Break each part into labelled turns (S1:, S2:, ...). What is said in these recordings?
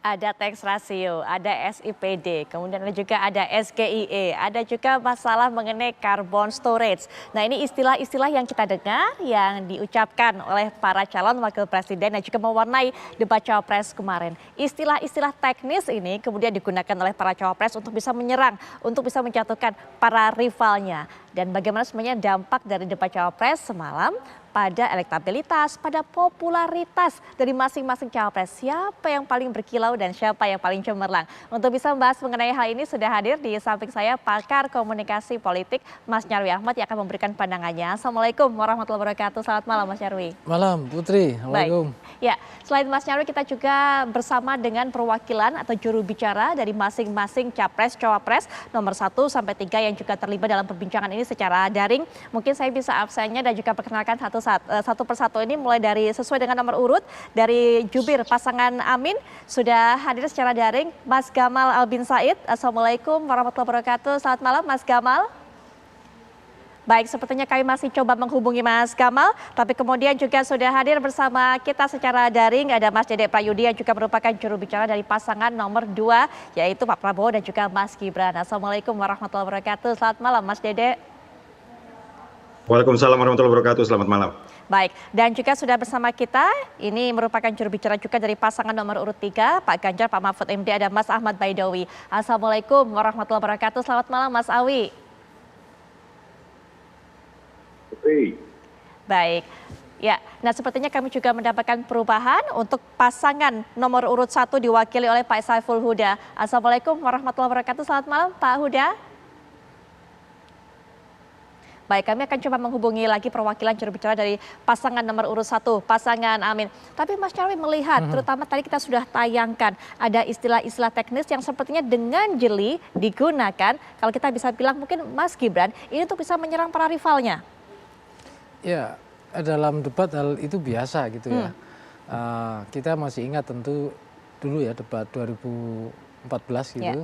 S1: Ada tax ratio, ada SIPD, kemudian juga ada SGIE, ada juga masalah mengenai carbon storage. Nah, ini istilah-istilah yang kita dengar yang diucapkan oleh para calon wakil presiden dan juga mewarnai debat cawapres kemarin. Istilah-istilah teknis ini kemudian digunakan oleh para cawapres untuk bisa menyerang, untuk bisa menjatuhkan para rivalnya. Dan bagaimana sebenarnya dampak dari debat cawapres semalam pada elektabilitas, pada popularitas dari masing-masing cawapres. Siapa yang paling berkilau dan siapa yang paling cemerlang. Untuk bisa membahas mengenai hal ini sudah hadir di samping saya pakar komunikasi politik Mas Nyarwi Ahmad yang akan memberikan pandangannya. Assalamualaikum warahmatullahi wabarakatuh. Selamat malam Mas Nyarwi.
S2: Malam Putri, Assalamualaikum.
S1: Ya, selain Mas Nyarwi kita juga bersama dengan perwakilan atau juru bicara dari masing-masing capres, cawapres nomor 1 sampai 3 yang juga terlibat dalam perbincangan ini secara daring. Mungkin saya bisa absennya dan juga perkenalkan satu persatu ini mulai dari sesuai dengan nomor urut dari jubir pasangan Amin sudah hadir secara daring Mas Gamal Albin Said. Assalamualaikum warahmatullahi wabarakatuh. Selamat malam Mas Gamal. Baik, sepertinya kami masih coba menghubungi Mas Gamal, tapi kemudian juga sudah hadir bersama kita secara daring ada Mas Dede Prayudi yang juga merupakan juru bicara dari pasangan nomor 2 yaitu Pak Prabowo dan juga Mas Gibran. Assalamualaikum warahmatullahi wabarakatuh. Selamat malam Mas Dede.
S3: Waalaikumsalam warahmatullahi wabarakatuh. Selamat malam.
S1: Baik, dan juga sudah bersama kita, ini merupakan juru bicara juga dari pasangan nomor urut 3, Pak Ganjar, Pak Mahfud MD, ada Mas Ahmad Baidowi. Assalamualaikum warahmatullahi wabarakatuh. Selamat malam Mas Awi. Baik, ya. Nah sepertinya kami juga mendapatkan perubahan untuk pasangan nomor urut 1 diwakili oleh Pak Saiful Huda. Assalamualaikum warahmatullahi wabarakatuh. Selamat malam Pak Huda. Baik, kami akan coba menghubungi lagi perwakilan juru bicara dari pasangan nomor urut 1, pasangan Amin. Tapi Mas Nyarwi melihat, terutama tadi kita sudah tayangkan, ada istilah-istilah teknis yang sepertinya dengan jeli digunakan, kalau kita bisa bilang mungkin Mas Gibran, ini untuk bisa menyerang para rivalnya.
S2: Ya, dalam debat hal itu biasa gitu ya. Kita masih ingat tentu dulu ya debat 2014 gitu.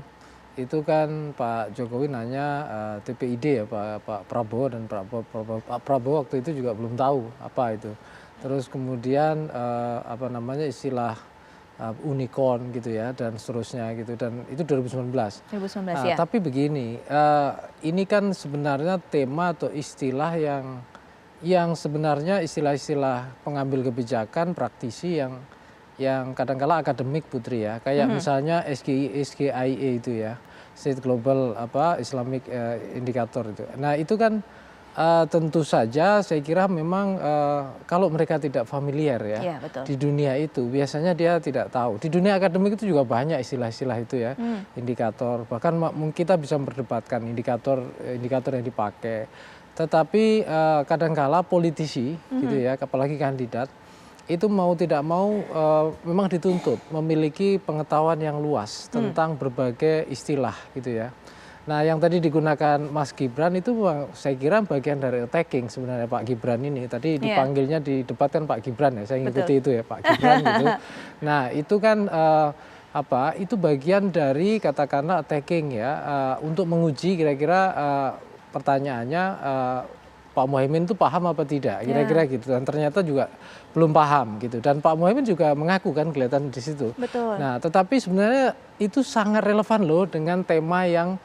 S2: Itu kan Pak Jokowi nanya TPID ya Pak Prabowo dan Pak Prabowo waktu itu juga belum tahu apa itu. Terus kemudian apa namanya istilah unicorn gitu ya dan seterusnya gitu dan itu 2019.
S1: Ya.
S2: Tapi begini, ini kan sebenarnya tema atau istilah yang sebenarnya istilah-istilah pengambil kebijakan praktisi yang kadang-kala akademik Putri ya, kayak misalnya SGIE itu ya, State Global Islamic Indicator itu. Nah itu kan tentu saja saya kira memang kalau mereka tidak familiar ya, di dunia itu biasanya dia tidak tahu. Di dunia akademik itu juga banyak istilah-istilah itu ya, indikator. Bahkan kita bisa memperdebatkan indikator yang dipakai. Tetapi kadangkala politisi gitu ya, apalagi kandidat itu mau tidak mau memang dituntut memiliki pengetahuan yang luas tentang berbagai istilah gitu ya. Nah yang tadi digunakan Mas Gibran itu saya kira bagian dari attacking sebenarnya Pak Gibran ini. Tadi dipanggilnya di debat kan Pak Gibran ya, saya ngikuti itu ya Pak Gibran gitu. Nah itu kan itu bagian dari katakanlah attacking ya, untuk menguji kira-kira pertanyaannya Pak Muhaimin itu paham apa tidak kira-kira gitu, dan ternyata juga belum paham gitu, dan Pak Muhaimin juga mengaku kan kelihatan di situ.
S1: Betul.
S2: Nah tetapi sebenarnya itu sangat relevan loh dengan tema yang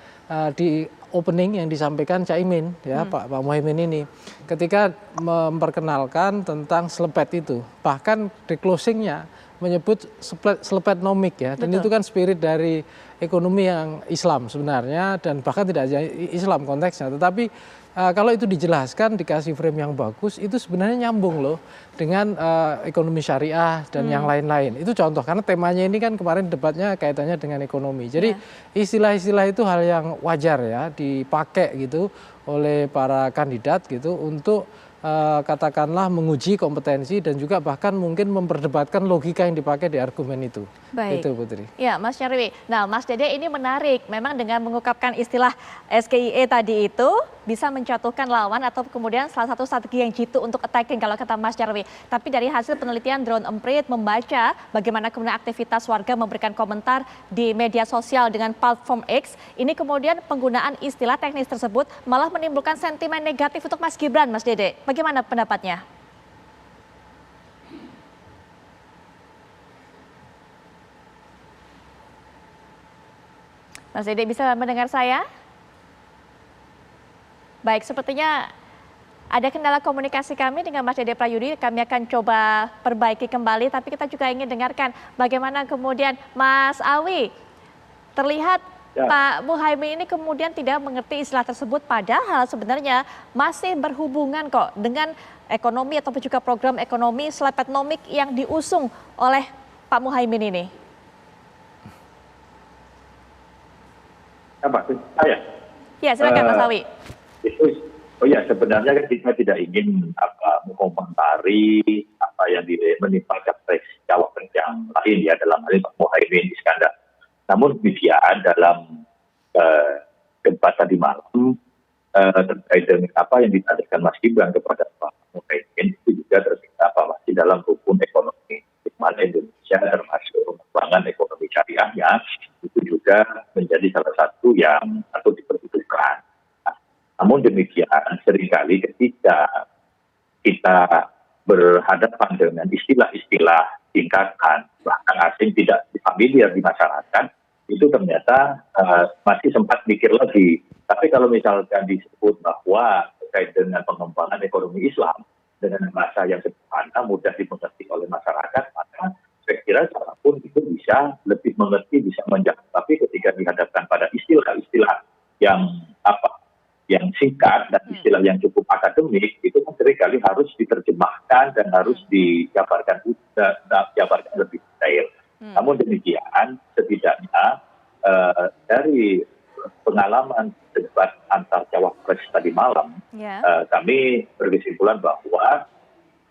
S2: di opening yang disampaikan Caimin ya, Pak Muhaimin ini ketika memperkenalkan tentang selepet itu, bahkan di closingnya menyebut selepetnomik ya, dan itu kan spirit dari ekonomi yang Islam sebenarnya, dan bahkan tidak hanya Islam konteksnya, tetapi kalau itu dijelaskan dikasih frame yang bagus itu sebenarnya nyambung loh dengan ekonomi syariah dan yang lain-lain. Itu contoh karena temanya ini kan kemarin debatnya kaitannya dengan ekonomi. Jadi istilah-istilah itu hal yang wajar ya dipakai gitu oleh para kandidat gitu untuk katakanlah menguji kompetensi dan juga bahkan mungkin memperdebatkan logika yang dipakai di argumen itu.
S1: Baik.
S2: Itu Putri.
S1: Ya Mas Nyarwi, nah Mas Dede ini menarik, memang dengan mengungkapkan istilah SGIE tadi itu bisa menjatuhkan lawan atau kemudian salah satu strategi yang jitu untuk attacking kalau kata Mas Nyarwi. Tapi dari hasil penelitian Drone Emprit membaca bagaimana kemudian aktivitas warga memberikan komentar di media sosial dengan platform X, ini kemudian penggunaan istilah teknis tersebut malah menimbulkan sentimen negatif untuk Mas Gibran, Mas Dede. Bagaimana pendapatnya? Mas Dede bisa mendengar saya? Baik, sepertinya ada kendala komunikasi kami dengan Mas Dede Prayudi. Kami akan coba perbaiki kembali, tapi kita juga ingin dengarkan bagaimana kemudian Mas Awi, terlihat
S3: Ya,
S1: Pak Muhaimin ini kemudian tidak mengerti istilah tersebut, padahal sebenarnya masih berhubungan kok dengan ekonomi ataupun juga program ekonomi Slepetnomik yang diusung oleh Pak Muhaimin ini.
S3: apa saya?
S1: Ya, silakan Mas
S3: Eh,
S1: Awi.
S3: itu, oh ya sebenarnya kan kita tidak ingin mengomentari apa yang menimpa capres cawapres yang lain ya dalam hal ini Pak Muhaimin Iskandar. Namun demikian dalam debat tadi malam terkait dengan apa yang ditanyakan Mas Gibran kepada Pak Muhaimin itu juga masih dalam rukun ekonomi di mana Indonesia termasuk pengembangan ekonomi syariahnya itu juga menjadi salah satu yang patut diperhitungkan. Nah, namun demikian seringkali ketika kita berhadapan dengan istilah-istilah singkatan bahkan asing tidak familiar di masyarakat, itu ternyata masih sempat mikir lagi. Tapi kalau misalkan disebut bahwa terkait dengan pengembangan ekonomi Islam dengan bahasa yang sederhana, mudah dimengerti oleh masyarakat, maka saya kira siapapun itu bisa lebih mengerti, bisa menjawab. Tapi ketika dihadapkan pada istilah-istilah yang yang singkat dan istilah yang cukup akademik, itu kan seringkali harus diterjemahkan dan harus dijabarkan lebih detail. Namun demikian, setidaknya dari pengalaman debat antar cawapres tadi malam,
S1: Ya.
S3: kami berkesimpulan bahwa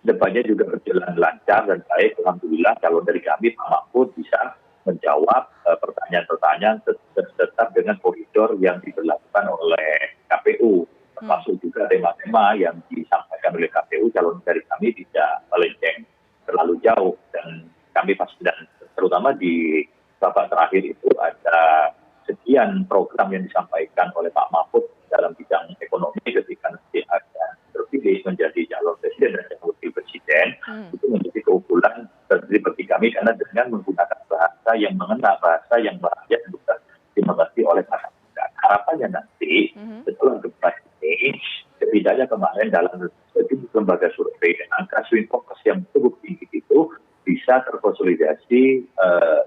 S3: debatnya juga berjalan lancar dan baik. Alhamdulillah calon dari kami Pak Mahfud bisa menjawab pertanyaan-pertanyaan tetap dengan koridor yang diberlakukan oleh KPU. Termasuk juga tema-tema yang disampaikan oleh KPU, calon dari kami tidak melenceng terlalu jauh. Dan kami pasti, dan terutama di babak terakhir itu ada sekian program yang disampaikan oleh Pak Mahfud dalam bidang ekonomi ketika nanti akan terpilih menjadi calon presiden dan calon wakil presiden. Itu menjadi keunggulan bagi kami karena dengan menggunakan bahasa yang mengena, bahasa yang bahagia dan juga dimengerti oleh para muda. Harapannya nanti setelah debat ini, setidaknya kemarin dalam sejumlah lembaga survei angka swing voters yang cukup tinggi itu bisa terkonsolidasi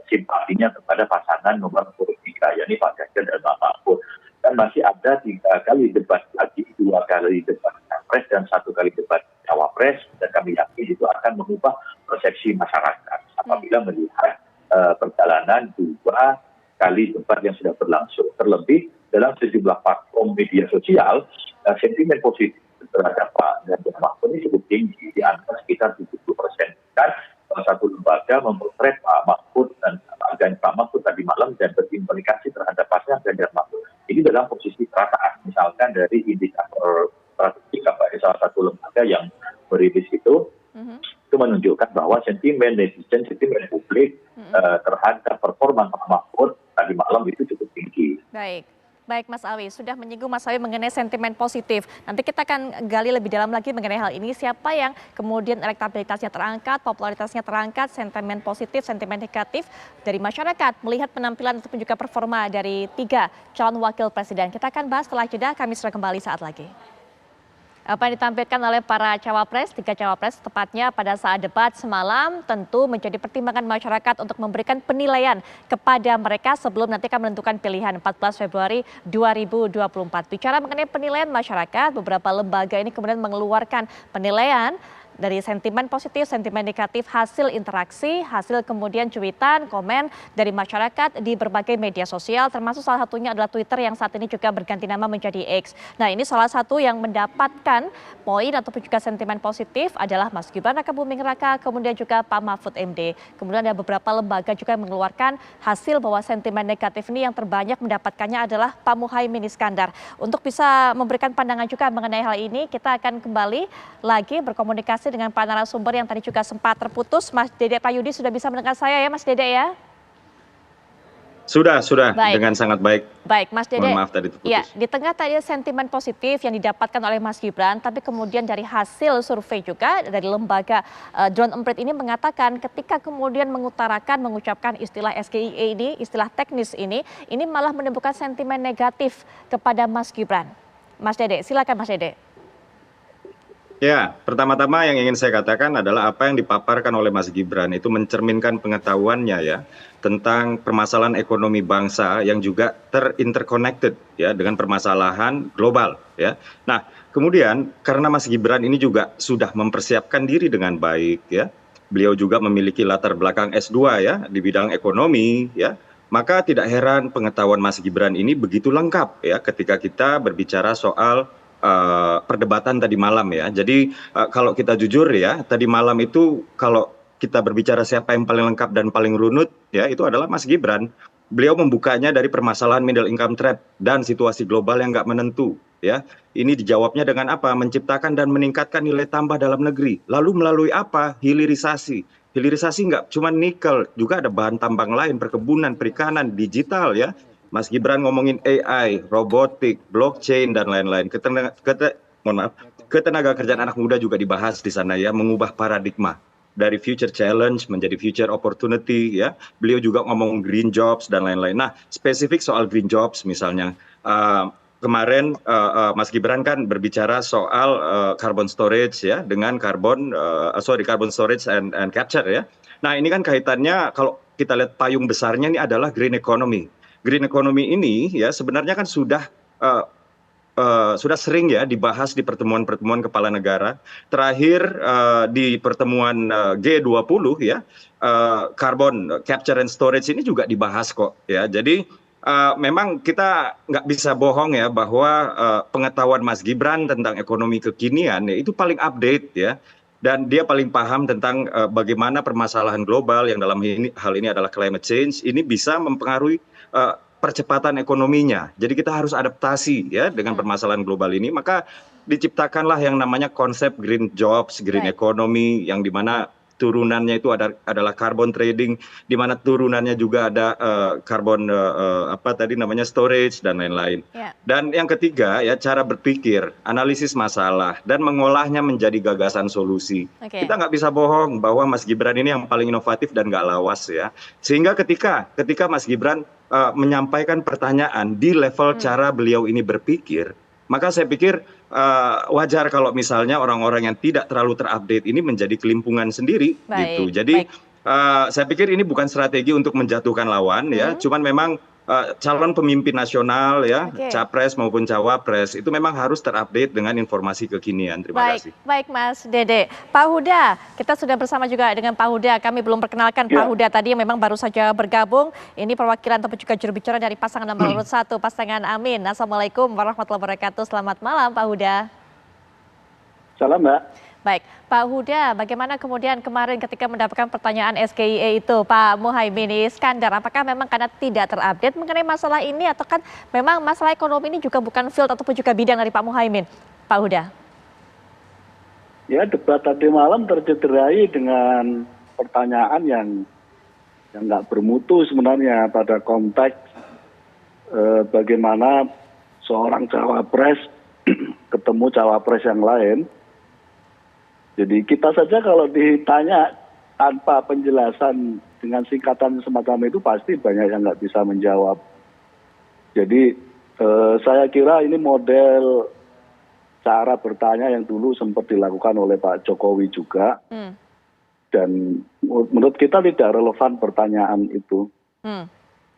S3: simpatinya kepada pasangan nomor 3, yakni Pak Ganjar dan Pak Mahfud. Dan masih ada 3 kali debat lagi, 2 kali debat capres dan 1 kali debat cawapres, dan kami yakin itu akan mengubah persepsi masyarakat apabila melihat perjalanan 2 kali debat yang sudah berlangsung. Terlebih dalam sejumlah platform media sosial, sentimen positif terhadap Pak Ganjar Mahfud ini cukup tinggi, di angka sekitar 70%. Dan salah satu lembaga memotret Pak Mahfud dan Pak Mahfud tadi malam dan berimplikasi terhadap pasangan Ganjar Mahfud ini dalam posisi teratas. Misalkan dari indikator strategik salah satu lembaga yang merilis itu menunjukkan bahwa sentimen netizen, sentimen publik terhadap performa Pak Mahfud tadi malam itu cukup tinggi.
S1: Baik Mas Awi, sudah menyinggung Mas Awi mengenai sentimen positif. Nanti kita akan gali lebih dalam lagi mengenai hal ini. Siapa yang kemudian elektabilitasnya terangkat, popularitasnya terangkat, sentimen positif, sentimen negatif dari masyarakat melihat penampilan ataupun juga performa dari 3 calon wakil presiden. Kita akan bahas setelah jeda, kami sudah kembali saat lagi. Apa yang ditampilkan oleh para cawapres, 3 cawapres tepatnya pada saat debat semalam tentu menjadi pertimbangan masyarakat untuk memberikan penilaian kepada mereka sebelum nanti akan menentukan pilihan 14 Februari 2024. Bicara mengenai penilaian masyarakat, beberapa lembaga ini kemudian mengeluarkan penilaian dari sentimen positif, sentimen negatif, hasil interaksi, hasil kemudian cuitan, komen dari masyarakat di berbagai media sosial, termasuk salah satunya adalah Twitter yang saat ini juga berganti nama menjadi X. Nah, ini salah satu yang mendapatkan poin ataupun juga sentimen positif adalah Mas Gibran Rakabuming Raka, kemudian juga Pak Mahfud MD. Kemudian ada beberapa lembaga juga yang mengeluarkan hasil bahwa sentimen negatif ini yang terbanyak mendapatkannya adalah Pak Muhaimin Iskandar. Untuk bisa memberikan pandangan juga mengenai hal ini, kita akan kembali lagi berkomunikasi dengan para narasumber yang tadi juga sempat terputus. Mas Dede Prayudi sudah bisa mendengar saya ya Mas Dede ya?
S4: Sudah
S1: Baik.
S4: dengan sangat baik.
S1: Baik, Mas Dede.
S4: Mohon maaf tadi terputus.
S1: Ya, di tengah tadi sentimen positif yang didapatkan oleh Mas Gibran, tapi kemudian dari hasil survei juga dari lembaga Drone Emprit ini mengatakan ketika kemudian mengucapkan istilah SGIE ini, istilah teknis ini malah menimbulkan sentimen negatif kepada Mas Gibran. Mas Dede, silakan Mas Dede.
S4: Ya, pertama-tama yang ingin saya katakan adalah apa yang dipaparkan oleh Mas Gibran itu mencerminkan pengetahuannya ya tentang permasalahan ekonomi bangsa yang juga terinterconnected ya dengan permasalahan global ya. Nah, kemudian karena Mas Gibran ini juga sudah mempersiapkan diri dengan baik ya. Beliau juga memiliki latar belakang S2 ya di bidang ekonomi ya. Maka tidak heran pengetahuan Mas Gibran ini begitu lengkap ya ketika kita berbicara soal perdebatan tadi malam ya. Jadi kalau kita jujur ya, tadi malam itu kalau kita berbicara siapa yang paling lengkap dan paling runut ya itu adalah Mas Gibran. Beliau membukanya dari permasalahan middle income trap dan situasi global yang nggak menentu ya. Ini dijawabnya dengan apa? Menciptakan dan meningkatkan nilai tambah dalam negeri. Lalu melalui apa? Hilirisasi. Hilirisasi nggak cuma nikel, juga ada bahan tambang lain, perkebunan, perikanan, digital ya. Mas Gibran ngomongin AI, robotik, blockchain dan lain-lain. Ketenaga kerjaan anak muda juga dibahas di sana ya, mengubah paradigma dari future challenge menjadi future opportunity ya. Beliau juga ngomong green jobs dan lain-lain. Nah, spesifik soal green jobs misalnya kemarin Mas Gibran kan berbicara soal carbon storage ya dengan carbon storage and capture ya. Nah, ini kan kaitannya kalau kita lihat payung besarnya ini adalah green economy. Green economy ini ya sebenarnya kan sudah sering ya dibahas di pertemuan-pertemuan kepala negara. Terakhir di pertemuan G20 ya, carbon capture and storage ini juga dibahas kok ya. Jadi memang kita nggak bisa bohong ya bahwa pengetahuan Mas Gibran tentang ekonomi kekinian ya, itu paling update ya. Dan dia paling paham tentang bagaimana permasalahan global yang dalam hal ini adalah climate change ini bisa mempengaruhi percepatan ekonominya. Jadi kita harus adaptasi ya dengan permasalahan global ini. Maka diciptakanlah yang namanya konsep green jobs, green economy yang dimana turunannya itu adalah carbon trading, di mana turunannya juga ada carbon storage dan lain-lain. Dan yang ketiga ya cara berpikir, analisis masalah dan mengolahnya menjadi gagasan solusi. Kita nggak bisa bohong bahwa Mas Gibran ini yang paling inovatif dan nggak lawas ya. Sehingga ketika Mas Gibran menyampaikan pertanyaan di level cara beliau ini berpikir, maka saya pikir wajar kalau misalnya orang-orang yang tidak terlalu terupdate ini menjadi kelimpungan sendiri gitu. Jadi saya pikir ini bukan strategi untuk menjatuhkan lawan ya, cuman memang calon pemimpin nasional ya, capres maupun cawapres itu memang harus terupdate dengan informasi kekinian. Terima kasih.
S1: Baik Mas Dede. Pak Huda, kita sudah bersama juga dengan Pak Huda. Kami belum perkenalkan Pak Huda tadi yang memang baru saja bergabung. Ini perwakilan ataupun juga juru bicara dari pasangan nomor urut 1, pasangan Amin. Assalamualaikum warahmatullahi wabarakatuh. Selamat malam Pak Huda.
S5: Salam Mbak.
S1: Baik, Pak Huda, bagaimana kemudian kemarin ketika mendapatkan pertanyaan SGIE itu, Pak Muhaimin Iskandar, apakah memang karena tidak terupdate mengenai masalah ini atau kan memang masalah ekonomi ini juga bukan field ataupun juga bidang dari Pak Muhaimin, Pak Huda?
S5: Ya, debat tadi malam tercederai dengan pertanyaan yang nggak bermutu sebenarnya pada konteks bagaimana seorang cawapres ketemu cawapres yang lain. Jadi kita saja kalau ditanya tanpa penjelasan dengan singkatan semacam itu pasti banyak yang nggak bisa menjawab. Jadi saya kira ini model cara bertanya yang dulu sempat dilakukan oleh Pak Jokowi juga. Dan menurut kita tidak relevan pertanyaan itu.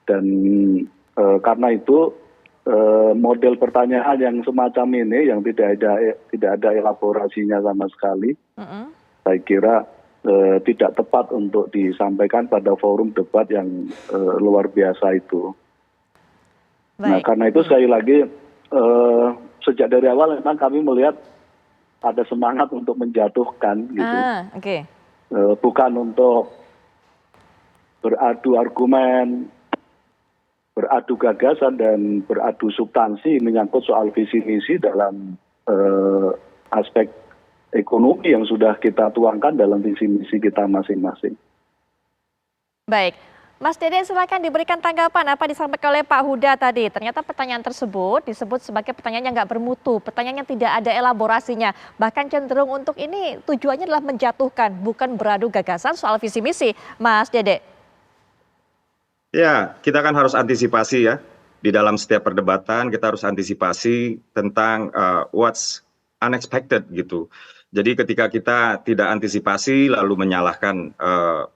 S5: Dan karena itu model pertanyaan yang semacam ini yang tidak ada elaborasinya sama sekali, saya kira tidak tepat untuk disampaikan pada forum debat yang luar biasa itu. Nah, karena itu sekali lagi sejak dari awal memang kami melihat ada semangat untuk menjatuhkan gitu, bukan untuk beradu argumen, beradu gagasan dan beradu substansi menyangkut soal visi misi dalam aspek ekonomi yang sudah kita tuangkan dalam visi misi kita masing-masing.
S1: Baik, Mas Dede silakan diberikan tanggapan apa disampaikan oleh Pak Huda tadi. Ternyata pertanyaan tersebut disebut sebagai pertanyaan yang nggak bermutu, pertanyaan yang tidak ada elaborasinya. Bahkan cenderung untuk ini tujuannya adalah menjatuhkan, bukan beradu gagasan soal visi misi. Mas Dede.
S4: Ya, kita kan harus antisipasi ya. Di dalam setiap perdebatan kita harus antisipasi tentang what's unexpected gitu. Jadi ketika kita tidak antisipasi lalu menyalahkan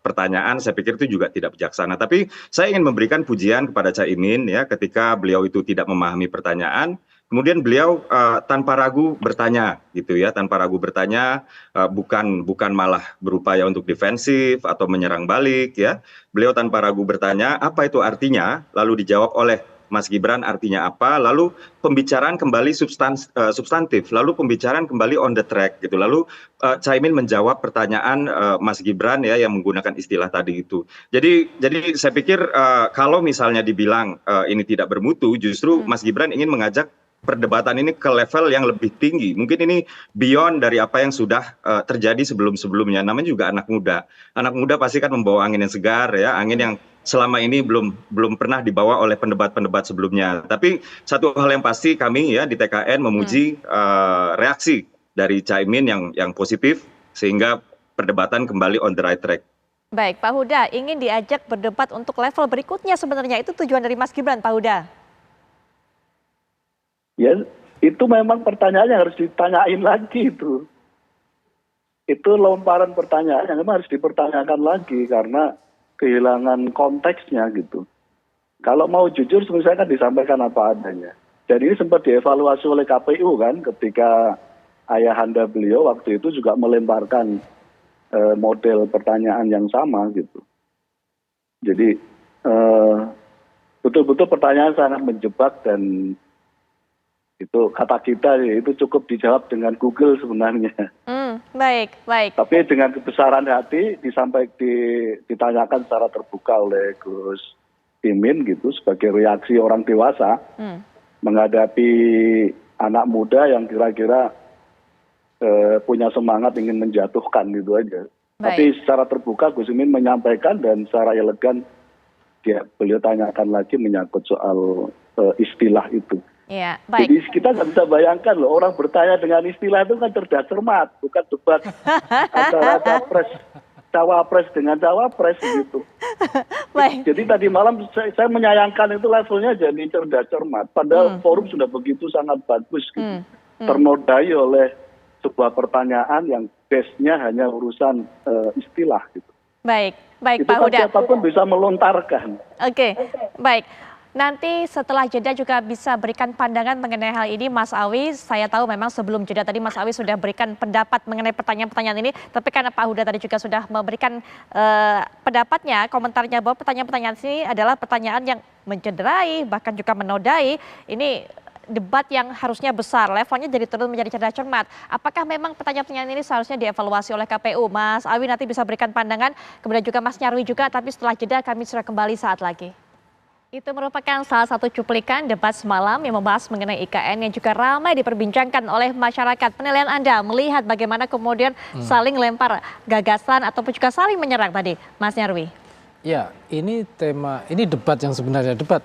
S4: pertanyaan, saya pikir itu juga tidak bijaksana. Tapi saya ingin memberikan pujian kepada Caimin ya, ketika beliau itu tidak memahami pertanyaan, kemudian beliau tanpa ragu bertanya gitu ya, tanpa ragu bertanya, bukan malah berupaya untuk defensif atau menyerang balik ya. Beliau tanpa ragu bertanya apa itu artinya, lalu dijawab oleh Mas Gibran artinya apa, lalu pembicaraan kembali substantif, lalu pembicaraan kembali on the track gitu, lalu Caimin menjawab pertanyaan Mas Gibran ya yang menggunakan istilah tadi itu. Jadi saya pikir kalau misalnya dibilang ini tidak bermutu, justru Mas Gibran ingin mengajak perdebatan ini ke level yang lebih tinggi. Mungkin ini beyond dari apa yang sudah terjadi sebelum-sebelumnya. Namanya juga anak muda. Anak muda pasti kan membawa angin yang segar ya, angin yang selama ini belum pernah dibawa oleh pendebat-pendebat sebelumnya. Tapi satu hal yang pasti kami ya di TKN memuji reaksi dari Caimin yang positif sehingga perdebatan kembali on the right track.
S1: Baik, Pak Huda ingin diajak berdebat untuk level berikutnya sebenarnya. Itu tujuan dari Mas Gibran, Pak Huda.
S5: Ya, itu memang pertanyaan yang harus ditanyain lagi itu. Itu lomparan pertanyaan yang memang harus dipertanyakan lagi karena kehilangan konteksnya gitu. Kalau mau jujur sebenarnya kan disampaikan apa adanya. Dan ini sempat dievaluasi oleh KPU kan ketika ayahanda beliau waktu itu juga melemparkan model pertanyaan yang sama gitu. Jadi betul-betul pertanyaan sangat menjebak dan itu kata kita itu cukup dijawab dengan Google sebenarnya.
S1: Baik.
S5: Tapi dengan kebesaran hati ditanyakan secara terbuka oleh Gus Imin gitu sebagai reaksi orang dewasa menghadapi anak muda yang kira-kira punya semangat ingin menjatuhkan gitu aja.
S1: Baik.
S5: Tapi secara terbuka Gus Imin menyampaikan dan secara elegan beliau tanyakan lagi menyangkut soal istilah itu.
S1: Ya, baik.
S5: Jadi kita nggak bisa bayangkan loh orang bertanya dengan istilah itu kan cerdas cermat, bukan debat antara cawapres dengan cawapres gitu.
S1: Baik.
S5: Jadi tadi malam saya menyayangkan itu levelnya jadi cerdas cermat. Padahal forum sudah begitu sangat bagus gitu. Ternodai oleh sebuah pertanyaan yang base-nya hanya urusan istilah gitu.
S1: Baik
S5: Itu
S1: Pak
S5: kan
S1: Huda.
S5: siapapun bisa melontarkan.
S1: Oke, baik. Nanti setelah jeda juga bisa berikan pandangan mengenai hal ini Mas Awi. Saya tahu memang sebelum jeda tadi Mas Awi sudah berikan pendapat mengenai pertanyaan-pertanyaan ini. Tapi karena Pak Huda tadi juga sudah memberikan pendapatnya, komentarnya bahwa pertanyaan-pertanyaan ini adalah pertanyaan yang mencederai, bahkan juga menodai. Ini debat yang harusnya besar, levelnya jadi turun menjadi cerdas cermat. Apakah memang pertanyaan-pertanyaan ini seharusnya dievaluasi oleh KPU? Mas Awi nanti bisa berikan pandangan, kemudian juga Mas Nyarwi juga, tapi setelah jeda kami sudah kembali saat lagi. Itu merupakan salah satu cuplikan debat semalam yang membahas mengenai IKN yang juga ramai diperbincangkan oleh masyarakat. Penilaian Anda melihat bagaimana kemudian saling lempar gagasan ataupun juga saling menyerang tadi, Mas Nyarwi?
S2: Ya, ini debat yang sebenarnya debat,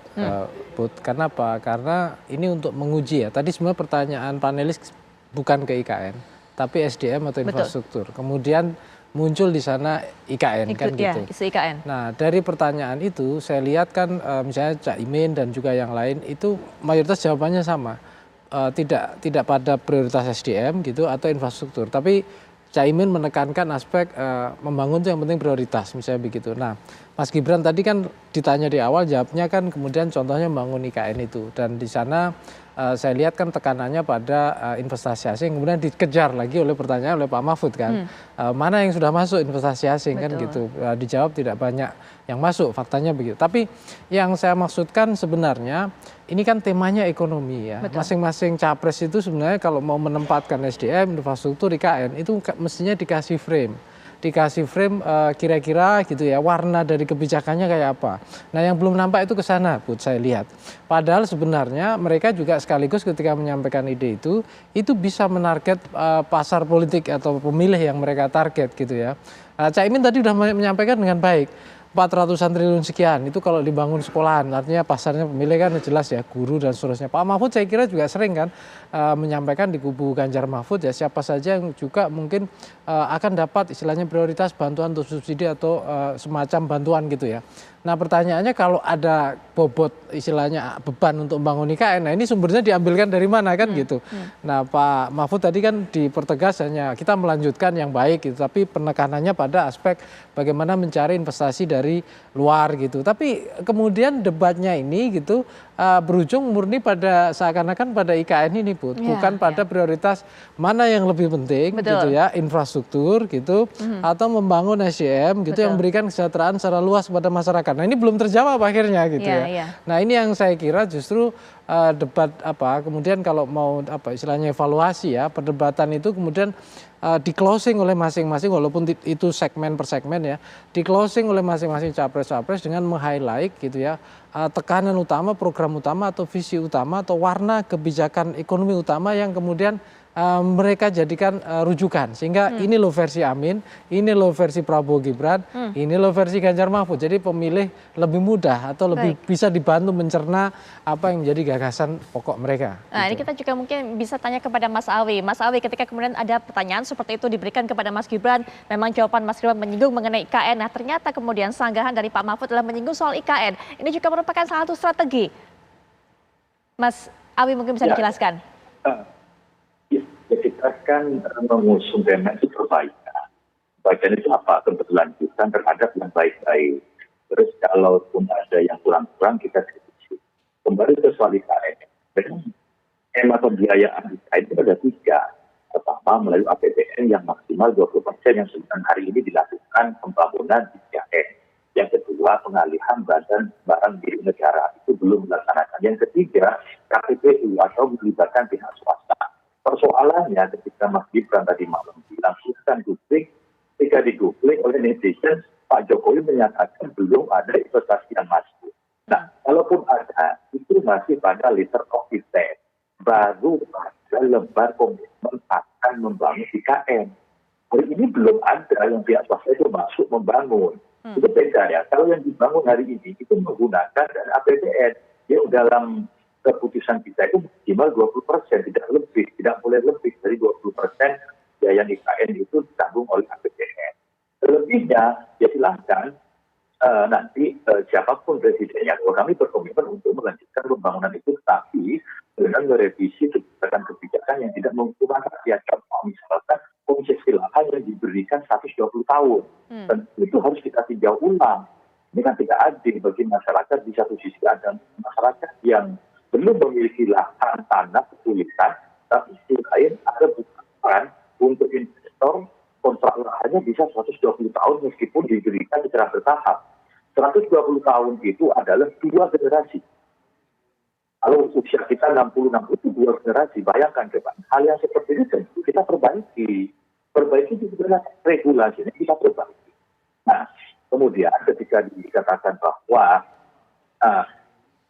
S2: Put. Karena apa? Karena ini untuk menguji ya. Tadi sebenarnya pertanyaan panelis bukan ke IKN, tapi SDM atau infrastruktur. Betul. Kemudian muncul di sana IKN kan gitu.
S1: Ya, isu IKN.
S2: Nah, dari pertanyaan itu saya lihat kan misalnya Caimin dan juga yang lain itu mayoritas jawabannya sama. Tidak pada prioritas SDM gitu atau infrastruktur, tapi Caimin menekankan aspek membangun itu yang penting prioritas misalnya begitu. Nah, Mas Gibran tadi kan ditanya di awal jawabnya kan kemudian contohnya membangun IKN itu dan di sana saya lihat kan tekanannya pada investasi asing kemudian dikejar lagi oleh pertanyaan oleh Pak Mahfud kan mana yang sudah masuk investasi asing. Betul. Kan gitu dijawab tidak banyak yang masuk faktanya begitu. Tapi yang saya maksudkan sebenarnya ini kan temanya ekonomi ya. Masing-masing capres itu sebenarnya kalau mau menempatkan SDM infrastruktur IKN itu mestinya dikasih frame kira-kira gitu ya warna dari kebijakannya kayak apa. Nah yang belum nampak itu ke sana Put saya lihat. Padahal sebenarnya mereka juga sekaligus ketika menyampaikan ide itu bisa menarget pasar politik atau pemilih yang mereka target gitu ya. Caimin tadi sudah menyampaikan dengan baik 400-an triliun sekian itu kalau dibangun sekolahan, artinya pasarnya pemilih kan jelas ya, guru dan seterusnya. Pak Mahfud saya kira juga sering kan menyampaikan di kubu Ganjar Mahfud ya, siapa saja yang juga mungkin akan dapat istilahnya prioritas bantuan atau subsidi atau semacam bantuan gitu ya. Nah pertanyaannya kalau ada bobot istilahnya beban untuk membangun IKN, nah ini sumbernya diambilkan dari mana kan gitu. Nah Pak Mahfud tadi kan dipertegas hanya kita melanjutkan yang baik gitu, tapi penekanannya pada aspek bagaimana mencari investasi dari luar gitu. Tapi kemudian debatnya ini gitu berujung murni pada seakan-akan pada IKN ini bukan pada prioritas mana yang lebih penting gitu ya, infrastruktur gitu atau membangun SDM gitu yang memberikan kesejahteraan secara luas kepada masyarakat. Nah ini belum terjawab akhirnya gitu ya. Nah ini yang saya kira justru debat kemudian kalau mau istilahnya evaluasi ya, perdebatan itu kemudian di closing oleh masing-masing walaupun itu segmen per segmen ya, di closing oleh masing-masing capres-capres dengan meng-highlight gitu ya tekanan utama, program utama atau visi utama atau warna kebijakan ekonomi utama yang kemudian mereka jadikan rujukan, sehingga ini loh versi Amin, ini loh versi Prabowo Gibran, ini loh versi Ganjar Mahfud. Jadi pemilih lebih mudah atau lebih bisa dibantu mencerna apa yang menjadi gagasan pokok mereka.
S1: Nah ini kita juga mungkin bisa tanya kepada Mas Awi. Mas Awi, ketika kemudian ada pertanyaan seperti itu diberikan kepada Mas Gibran, memang jawaban Mas Gibran menyinggung mengenai IKN. Nah ternyata kemudian sanggahan dari Pak Mahfud adalah menyinggung soal IKN. Ini juga merupakan salah satu strategi. Mas Awi mungkin bisa dijelaskan.
S3: Kita kan mengusung tema itu perbaikan. Perbaikan itu apa? Keberlanjutan terhadap yang baik-baik. Terus kalaupun ada yang kurang-kurang kita kritisi. Kembali ke soal IKN. Skema pembiayaan IKN itu ada 3. Pertama melalui APBN yang maksimal 20% yang sedang hari ini dilakukan pembangunan IKN. Yang kedua pengalihan badan barang milik negara itu belum dilaksanakan. Yang ketiga KPPU atau melibatkan pihak swasta. Persoalannya ketika Mas Gibran tadi malam bilang silahkan googling, ketika digoogling oleh netizen Pak Jokowi menyatakan belum ada investasi yang masuk. Nah, kalaupun ada, itu masih pada letter of intent. Baru ada lembar komitmen akan membangun IKN. Hari ini belum ada yang pihak swasta itu masuk membangun. Itu beda ya. Kalau yang dibangun hari ini itu menggunakan dana APBN. Dia dalam keputusan kita itu minimal 20%, tidak lebih, tidak boleh lebih dari 20% biaya IKN itu ditanggung oleh APBN. Selebihnya ya silahkan nanti siapapun presidennya, kami berkomitmen untuk melanjutkan pembangunan itu, tapi dengan merevisi kebijakan yang tidak menguntungkan rakyat. Contoh misalkan konsesi lahan yang diberikan 120 tahun, dan itu harus kita tinjau ulang. Ini kan tidak adil bagi masyarakat. Di satu sisi ada masyarakat yang belum memiliki lahan tanah kesulitan, tapi di sisi lain ada bukan untuk investor kontrak lahannya bisa 120 tahun meskipun diberikan secara bertahap. 120 tahun itu adalah 2 generasi. Kalau usia kita 66 itu 2 generasi, bayangkan coba. Hal yang seperti ini tentu kita perbaiki. Perbaiki juga regulasinya kita perbaiki. Nah, kemudian ketika dikatakan bahwa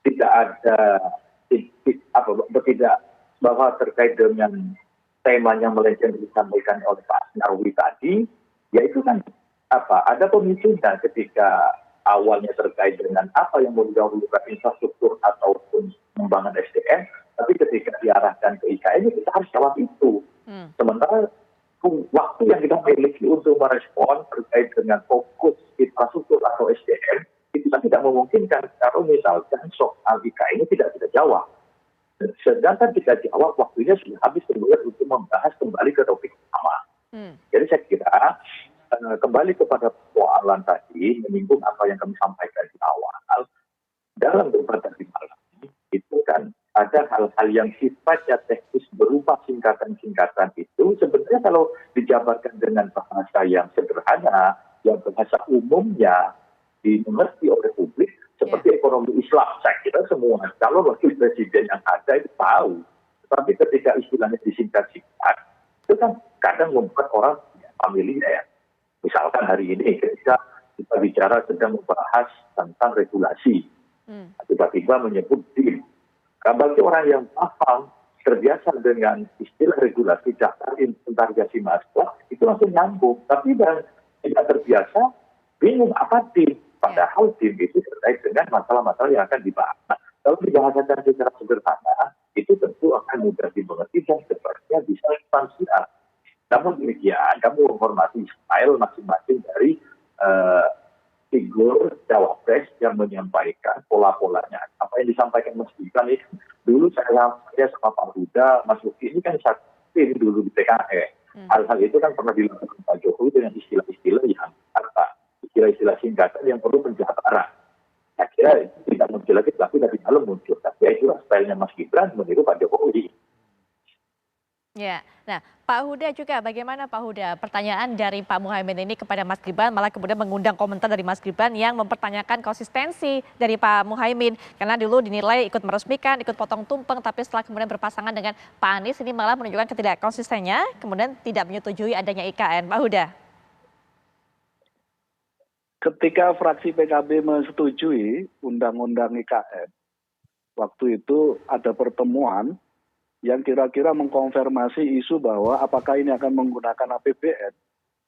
S3: tidak ada bahwa terkait dengan temanya melenceng disampaikan oleh Pak Nyarwi tadi, ya itu kan ada pemicunya ketika awalnya terkait dengan apa yang mau didahulukan infrastruktur ataupun membangun SDM, tapi ketika diarahkan ke IKN kita harus jawab itu. Sementara waktu yang kita miliki untuk merespon terkait dengan fokus infrastruktur atau SDM itu kan tidak memungkinkan kalau misalkan soal IKN ini tidak kita jawab. Sedangkan kita jawab waktunya sudah habis kemudian untuk membahas kembali ke topik utama. Jadi saya kira kembali kepada persoalan tadi, menyinggung apa yang kami sampaikan di awal, dalam debat tadi malam itu kan ada hal-hal yang sifatnya teknis berupa singkatan-singkatan itu sebenarnya kalau dijabarkan dengan bahasa yang sederhana, yang bahasa umumnya dimengerti oleh publik, seperti ekonomi Islam. Saya kira semua calon wakil presiden yang ada itu tahu. Tetapi ketika istilahnya disingkat-singkat, itu kan kadang membuat orang familiar. Misalkan hari ini ketika kita bicara sedang membahas tentang regulasi, tiba-tiba menyebut DIM. Bagi orang yang paham, terbiasa dengan istilah regulasi daftar inventarisasi mahasiswa, itu langsung nyambung. Tapi yang tidak terbiasa, bingung apa DIM. Padahal tim itu terkait dengan masalah-masalah yang akan dibahas. Nah, kalau dibahasakan secara sederhana, itu tentu akan mudah dimengerti dan sepertinya bisa substansial. Namun demikian, kami menghormati style masing-masing dari figur cawapres yang menyampaikan pola-polanya. Apa yang disampaikan Mas Gibran ini, dulu saya sama Pak Huda, Mas Luki ini kan satu tim dulu di PKS. Hal-hal itu kan pernah dilakukan Pak Jokowi dengan istilah-istilah yang istilah-istilah singkatan yang perlu penjabaran. Saya kira itu tidak muncul lagi, tapi dari dalam muncul. Tapi itulah stylenya Mas Gibran meniru Pak Jokowi.
S1: Ya, nah Pak Huda juga bagaimana Pak Huda? Pertanyaan dari Pak Muhaimin ini kepada Mas Gibran malah kemudian mengundang komentar dari Mas Gibran yang mempertanyakan konsistensi dari Pak Muhaimin. Karena dulu dinilai ikut meresmikan, ikut potong tumpeng, tapi setelah kemudian berpasangan dengan Pak Anies ini malah menunjukkan ketidakkonsistennya, kemudian tidak menyetujui adanya IKN. Pak Huda.
S5: Ketika fraksi PKB menyetujui undang-undang IKN, waktu itu ada pertemuan yang kira-kira mengkonfirmasi isu bahwa apakah ini akan menggunakan APBN.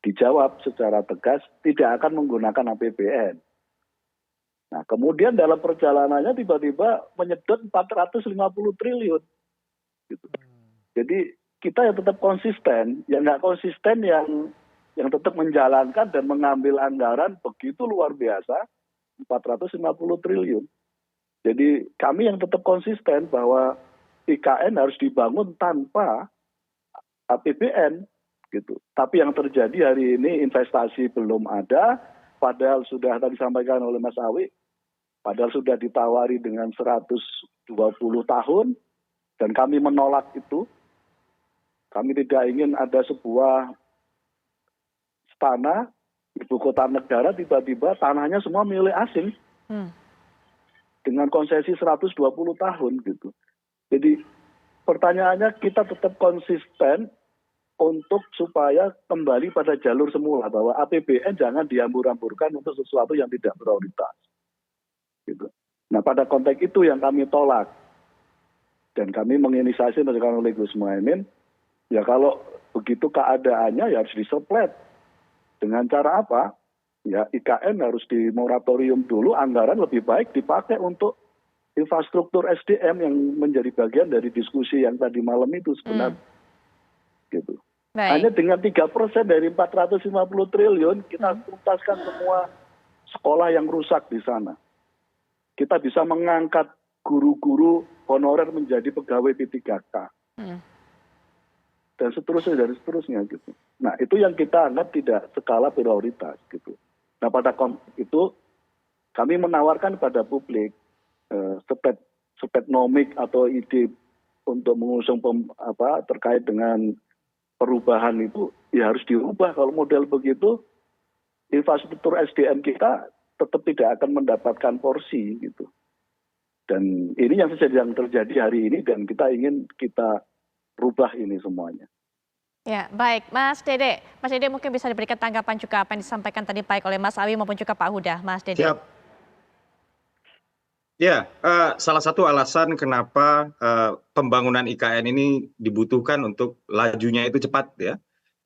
S5: Dijawab secara tegas, tidak akan menggunakan APBN. Nah, kemudian dalam perjalanannya tiba-tiba menyedot 450 triliun. Gitu. Jadi kita yang tetap konsisten, yang nggak konsisten yang tetap menjalankan dan mengambil anggaran begitu luar biasa, 450 triliun. Jadi kami yang tetap konsisten bahwa IKN harus dibangun tanpa APBN gitu. Tapi yang terjadi hari ini investasi belum ada, padahal sudah tadi disampaikan oleh Mas Awi, padahal sudah ditawari dengan 120 tahun dan kami menolak itu. Kami tidak ingin ada sebuah tanah ibu kota negara tiba-tiba tanahnya semua milik asing. Dengan konsesi 120 tahun gitu. Jadi pertanyaannya kita tetap konsisten untuk supaya kembali pada jalur semula bahwa APBN jangan dihambur-hamburkan untuk sesuatu yang tidak prioritas. Gitu. Nah pada konteks itu yang kami tolak dan kami menginisiasi oleh Gus Muhaimin. Ya kalau begitu keadaannya ya harus disoplet. Dengan cara apa? Ya IKN harus di moratorium dulu, anggaran lebih baik dipakai untuk infrastruktur SDM yang menjadi bagian dari diskusi yang tadi malam itu sebenarnya. Gitu. Hanya dengan 3% dari 450 triliun kita tuntaskan semua sekolah yang rusak di sana. Kita bisa mengangkat guru-guru honorer menjadi pegawai P3K. Dan seterusnya gitu. Nah, itu yang kita anggap tidak skala prioritas gitu. Nah, pada konteks itu kami menawarkan pada publik spetnomik atau ide untuk mengusung terkait dengan perubahan itu ya harus diubah. Kalau model begitu infrastruktur SDM kita tetap tidak akan mendapatkan porsi gitu. Dan ini yang terjadi hari ini dan kita ingin kita rubah ini semuanya.
S1: Ya, baik. Mas Dede mungkin bisa diberikan tanggapan juga apa yang disampaikan tadi baik oleh Mas Awi maupun juga Pak Huda. Mas Dede.
S4: Siap. Ya, salah satu alasan kenapa pembangunan IKN ini dibutuhkan untuk lajunya itu cepat ya.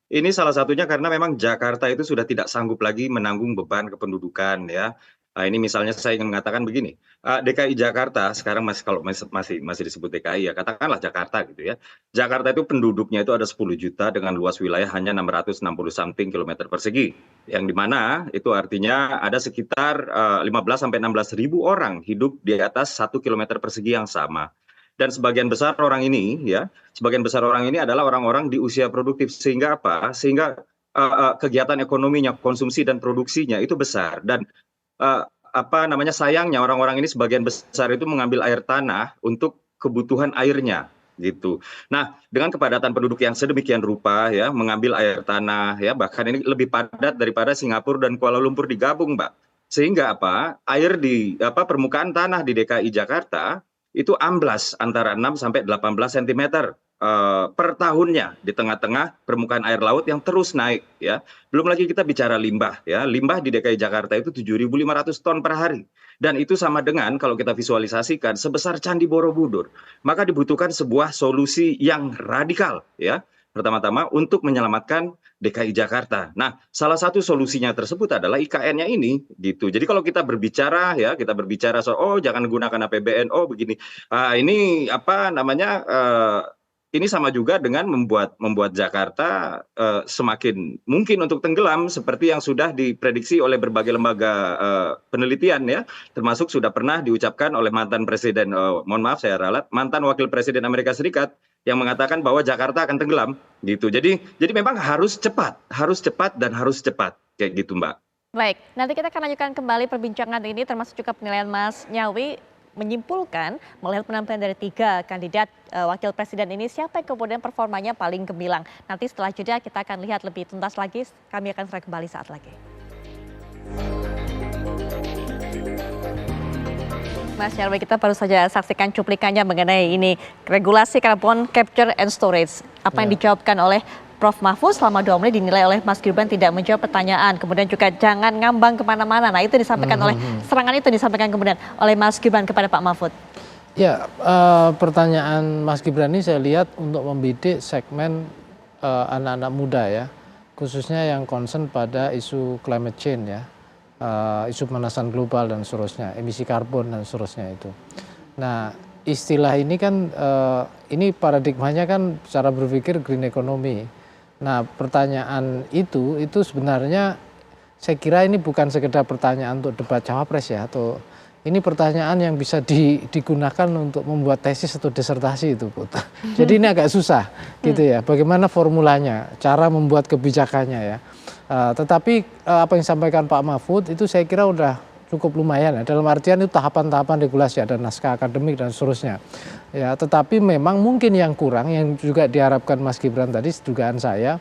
S4: Ini salah satunya karena memang Jakarta itu sudah tidak sanggup lagi menanggung beban kependudukan ya. Ini misalnya saya ingin mengatakan begini, DKI Jakarta sekarang kalau masih disebut DKI ya, katakanlah Jakarta gitu ya. Jakarta itu penduduknya itu ada 10 juta dengan luas wilayah hanya 660 something kilometer persegi. Yang dimana itu artinya ada sekitar 15 sampai 16 ribu orang hidup di atas 1 kilometer persegi yang sama. Dan sebagian besar orang ini adalah orang-orang di usia produktif. Sehingga apa? Sehingga kegiatan ekonominya, konsumsi dan produksinya itu besar. Dan sayangnya orang-orang ini sebagian besar itu mengambil air tanah untuk kebutuhan airnya gitu. Nah, dengan kepadatan penduduk yang sedemikian rupa ya, mengambil air tanah ya, bahkan ini lebih padat daripada Singapura dan Kuala Lumpur digabung, Mbak. Sehingga air di permukaan tanah di DKI Jakarta itu amblas antara 6 sampai 18 cm per tahunnya di tengah-tengah permukaan air laut yang terus naik ya. Belum lagi kita bicara limbah ya. Limbah di DKI Jakarta itu 7.500 ton per hari. Dan itu sama dengan kalau kita visualisasikan sebesar Candi Borobudur. Maka dibutuhkan sebuah solusi yang radikal ya. pertama-tama untuk menyelamatkan DKI Jakarta. Nah, salah satu solusinya tersebut adalah IKN-nya ini, gitu. Jadi kalau kita berbicara ya, kita berbicara soal oh jangan gunakan APBN, oh begini. Ini apa namanya? Ini sama juga dengan membuat Jakarta semakin mungkin untuk tenggelam seperti yang sudah diprediksi oleh berbagai lembaga penelitian ya, termasuk sudah pernah diucapkan oleh mantan presiden, mohon maaf saya ralat, mantan wakil presiden Amerika Serikat yang mengatakan bahwa Jakarta akan tenggelam gitu. Jadi memang harus cepat dan harus cepat kayak gitu, Mbak.
S1: Baik, nanti kita akan lanjutkan kembali perbincangan ini termasuk juga penilaian Mas Nyawi menyimpulkan melihat penampilan dari 3 kandidat wakil presiden ini siapa yang kemudian performanya paling gemilang. Nanti setelah jeda kita akan lihat lebih tuntas lagi, kami akan segera kembali saat lagi. Mas Nyarwi, kita baru saja saksikan cuplikannya mengenai ini regulasi carbon capture and storage. Apa yang dijawabkan oleh Prof. Mahfud selama 2 menit dinilai oleh Mas Gibran tidak menjawab pertanyaan. Kemudian juga jangan ngambang kemana-mana. Nah itu disampaikan oleh serangan itu disampaikan kemudian oleh Mas Gibran kepada Pak Mahfud.
S2: Ya, pertanyaan Mas Gibran ini saya lihat untuk membidik segmen anak-anak muda ya, khususnya yang concern pada isu climate change ya, isu pemanasan global dan seterusnya, emisi karbon dan seterusnya itu. Nah, istilah ini kan, ini paradigmanya kan cara berpikir green economy. Nah, pertanyaan itu sebenarnya saya kira ini bukan sekedar pertanyaan untuk debat cawapres ya, atau ini pertanyaan yang bisa digunakan untuk membuat tesis atau disertasi itu, Put. Jadi ini agak susah gitu ya, bagaimana formulanya, cara membuat kebijakannya ya. Tetapi apa yang disampaikan Pak Mahfud itu saya kira udah cukup lumayan ya, dalam artian itu tahapan-tahapan regulasi, ada naskah akademik dan seterusnya ya. Tetapi memang mungkin yang kurang yang juga diharapkan Mas Gibran tadi, dugaan saya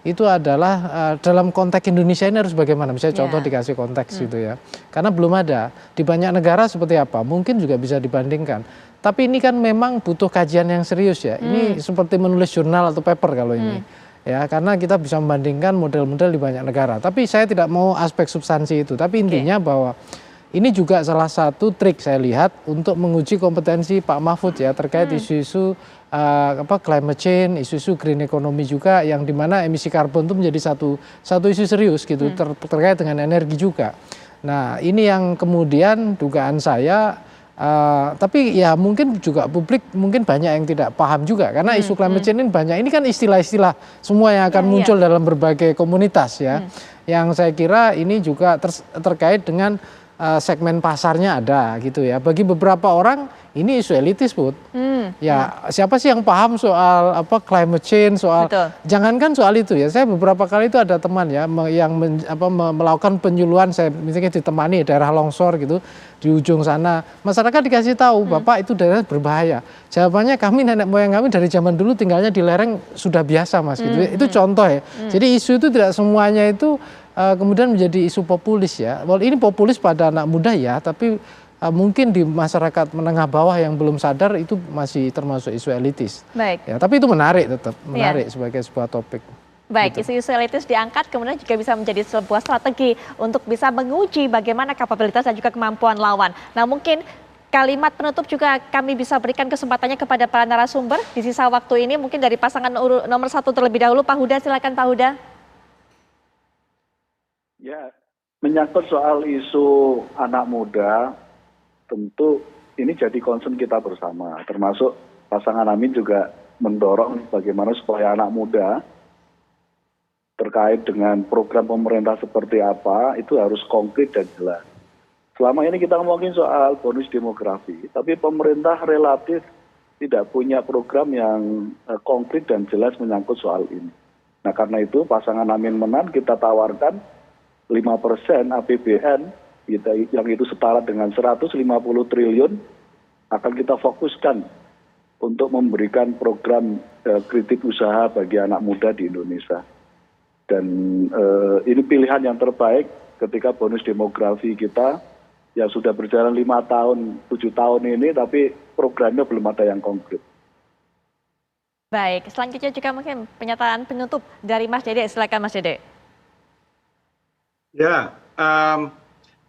S2: itu adalah dalam konteks Indonesia ini harus bagaimana, misalnya contoh dikasih konteks gitu ya, karena belum ada di banyak negara seperti apa, mungkin juga bisa dibandingkan. Tapi ini kan memang butuh kajian yang serius ya, ini seperti menulis jurnal atau paper kalau ini ya, karena kita bisa membandingkan model-model di banyak negara. Tapi saya tidak mau aspek substansi itu, tapi intinya bahwa ini juga salah satu trik saya lihat untuk menguji kompetensi Pak Mahfud ya, terkait isu-isu climate change, isu-isu green economy juga, yang dimana emisi karbon itu menjadi satu isu serius gitu, terkait dengan energi juga. Nah ini yang kemudian dugaan saya, tapi ya mungkin juga publik mungkin banyak yang tidak paham juga, karena isu climate change ini banyak, ini kan istilah-istilah semua yang akan muncul dalam berbagai komunitas ya, yang saya kira ini juga terkait dengan segmen pasarnya ada gitu ya. Bagi beberapa orang ini isu elitis, Put. Ya siapa sih yang paham soal climate change, soal jangankan soal itu ya. Saya beberapa kali itu ada teman ya yang melakukan penyuluhan, saya misalnya ditemani daerah longsor gitu di ujung sana. Masyarakat dikasih tahu, Bapak itu daerah berbahaya. Jawabannya, kami nenek moyang kami dari zaman dulu tinggalnya di lereng sudah biasa, Mas gitu. Itu contoh ya. Jadi isu itu tidak semuanya itu kemudian menjadi isu populis ya. Well, ini populis pada anak muda ya, tapi mungkin di masyarakat menengah bawah yang belum sadar itu masih termasuk isu elitis.
S1: Baik.
S2: Ya, tapi itu menarik, tetap menarik sebagai sebuah topik.
S1: Baik, isu-isu elitis diangkat kemudian juga bisa menjadi sebuah strategi untuk bisa menguji bagaimana kapabilitas dan juga kemampuan lawan. Nah, mungkin kalimat penutup juga kami bisa berikan kesempatannya kepada para narasumber di sisa waktu ini, mungkin dari pasangan nomor 1 terlebih dahulu. Pak Huda, silakan Pak Huda.
S5: Ya, menyangkut soal isu anak muda, tentu ini jadi concern kita bersama. Termasuk pasangan Amin juga mendorong bagaimana supaya anak muda terkait dengan program pemerintah seperti apa, itu harus konkret dan jelas. Selama ini kita ngomongin soal bonus demografi, tapi pemerintah relatif tidak punya program yang konkret dan jelas menyangkut soal ini. Nah karena itu pasangan Amin Menan kita tawarkan 5% APBN yang itu setara dengan 150 triliun akan kita fokuskan untuk memberikan program kredit usaha bagi anak muda di Indonesia. Dan ini pilihan yang terbaik ketika bonus demografi kita yang sudah berjalan 5 tahun, 7 tahun ini, tapi programnya belum ada yang konkret.
S1: Baik, selanjutnya juga mungkin pernyataan penutup dari Mas Dede. Silakan Mas Dede.
S4: Ya,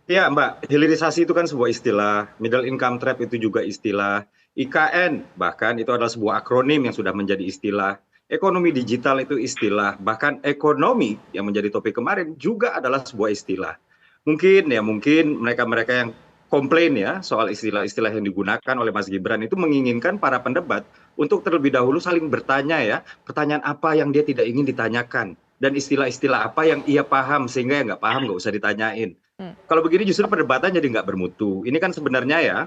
S4: ya Mbak, hilirisasi itu kan sebuah istilah, middle income trap itu juga istilah, IKN bahkan itu adalah sebuah akronim yang sudah menjadi istilah, Ekonomi digital itu istilah, bahkan ekonomi yang menjadi topik kemarin juga adalah sebuah istilah. Mungkin mereka-mereka yang komplain ya soal istilah-istilah yang digunakan oleh Mas Gibran itu menginginkan para pendebat untuk terlebih dahulu saling bertanya ya, pertanyaan apa yang dia tidak ingin ditanyakan dan istilah-istilah apa yang ia paham sehingga yang nggak paham nggak usah ditanyain. Kalau begini justru perdebatan jadi nggak bermutu. Ini kan sebenarnya ya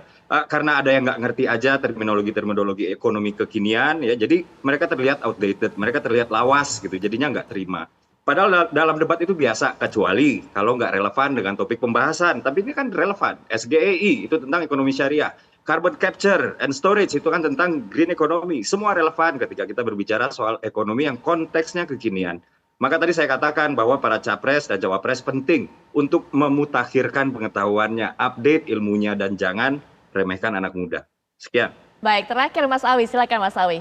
S4: karena ada yang nggak ngerti aja terminologi ekonomi kekinian ya, jadi mereka terlihat outdated, mereka terlihat lawas gitu, jadinya nggak terima. Padahal dalam debat itu biasa, kecuali kalau nggak relevan dengan topik pembahasan. Tapi ini kan relevan. SGEI itu tentang ekonomi syariah. Carbon capture and storage itu kan tentang green economy. Semua relevan ketika kita berbicara soal ekonomi yang konteksnya kekinian. Maka tadi saya katakan bahwa para capres dan cawapres penting untuk memutakhirkan pengetahuannya, update ilmunya, dan jangan remehkan anak muda. Sekian.
S1: Baik, terakhir Mas Awi, silakan Mas Awi.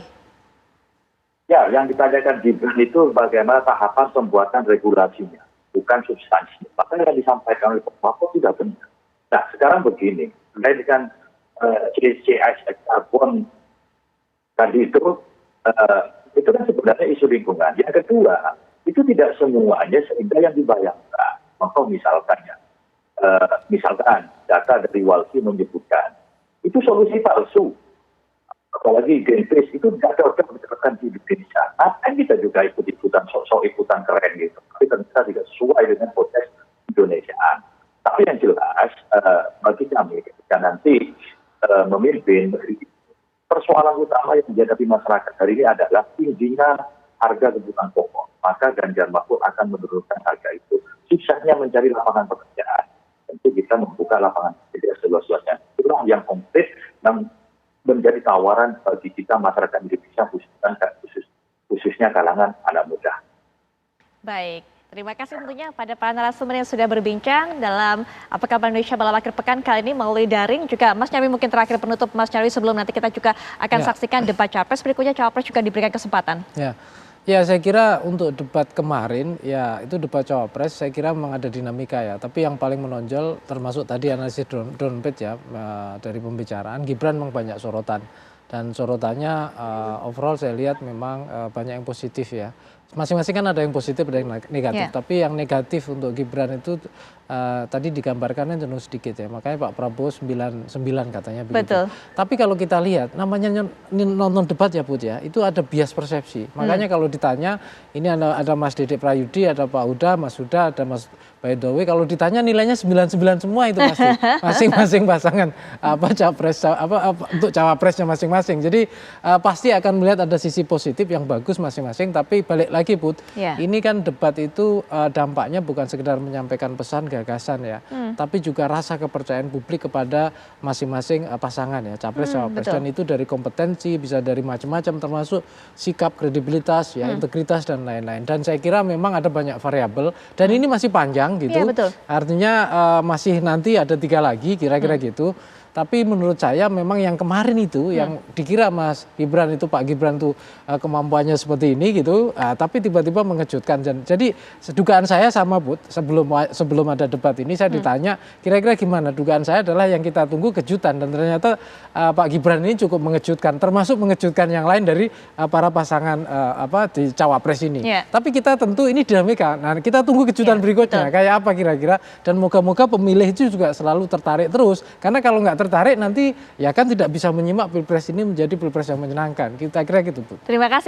S3: Ya, yang ditanyakan Gibran itu bagaimana tahapan pembuatan regulasinya, bukan substansinya. Makanya yang disampaikan oleh Pak Mahfud tidak benar. Nah, sekarang begini, terkait dengan CIS carbon tadi itu kan sebenarnya isu lingkungan. Yang kedua, itu tidak semuanya sehingga yang dibayangkan. Maka misalkan data dari Walhi menyebutkan itu solusi palsu. Apalagi Greenpeace itu tidak cocok diterapkan di Indonesia. Ngapain kita juga ikut-ikutan, sok-sok ikutan keren gitu. Tapi ternyata tidak sesuai dengan konteks Indonesiaan. Tapi yang jelas bagi kami ketika nanti memimpin, persoalan utama yang dihadapi masyarakat hari ini adalah tingginya harga kebutuhan pokok. Maka Ganjar Mahfud akan menurunkan harga itu. Suksesnya mencari lapangan pekerjaan. Tentu kita membuka lapangan pekerjaan seluas-luasnya. Itulah yang konkret yang menjadi tawaran bagi kita masyarakat Indonesia khususnya kalangan anak muda.
S1: Baik, terima kasih tentunya pada para narasumber yang sudah berbincang dalam Apa Kabar Indonesia Malam Akhir Pekan kali ini melalui daring. Juga Mas Nyarwi mungkin terakhir penutup Mas Nyarwi sebelum nanti kita juga akan saksikan debat capres. Berikutnya cawapres juga diberikan kesempatan.
S2: Ya, saya kira untuk debat kemarin, ya itu debat cawapres, saya kira memang ada dinamika ya. Tapi yang paling menonjol termasuk tadi analisis downpage ya dari pembicaraan, Gibran memang banyak sorotan. Dan sorotannya overall saya lihat memang banyak yang positif ya. Masing-masing kan ada yang positif, ada yang negatif. Tapi yang negatif untuk Gibran itu tadi digambarkannya cenderung sedikit ya. Makanya Pak Prabowo 99 katanya begitu.
S1: Betul.
S2: Tapi kalau kita lihat namanya nonton debat ya Put ya, itu ada bias persepsi. Makanya kalau ditanya ini ada Mas Dedek Prayudi, ada Pak Huda, Mas Huda, ada Mas Baidowi, kalau ditanya nilainya 99 semua itu pasti. Masing-masing pasangan capres untuk cawapresnya masing-masing. Jadi pasti akan melihat ada sisi positif yang bagus masing-masing. Tapi balik lagi Put, ini kan debat itu dampaknya bukan sekedar menyampaikan pesan gagasan ya, tapi juga rasa kepercayaan publik kepada masing-masing pasangan ya, capres cawapres. Dan itu dari kompetensi, bisa dari macam-macam termasuk sikap, kredibilitas, ya, integritas dan lain-lain. Dan saya kira memang ada banyak variabel dan ini masih panjang gitu.
S1: Iya, betul.
S2: Artinya masih nanti ada 3 lagi kira-kira gitu. Tapi menurut saya memang yang kemarin itu yang dikira Mas Gibran itu Pak Gibran tuh kemampuannya seperti ini gitu, tapi tiba-tiba mengejutkan. Jadi dugaan saya sama Bud, sebelum ada debat ini saya ditanya kira-kira gimana, dugaan saya adalah yang kita tunggu kejutan dan ternyata Pak Gibran ini cukup mengejutkan, termasuk mengejutkan yang lain dari para pasangan di cawapres ini. Tapi kita tentu ini dinamika. Nah, kita tunggu kejutan berikutnya kayak apa kira-kira, dan moga-moga pemilih itu juga selalu tertarik terus, karena kalau nggak tertarik nanti ya kan tidak bisa menyimak pilpres ini menjadi pilpres yang menyenangkan. Kita kira gitu Bu.
S1: Terima kasih.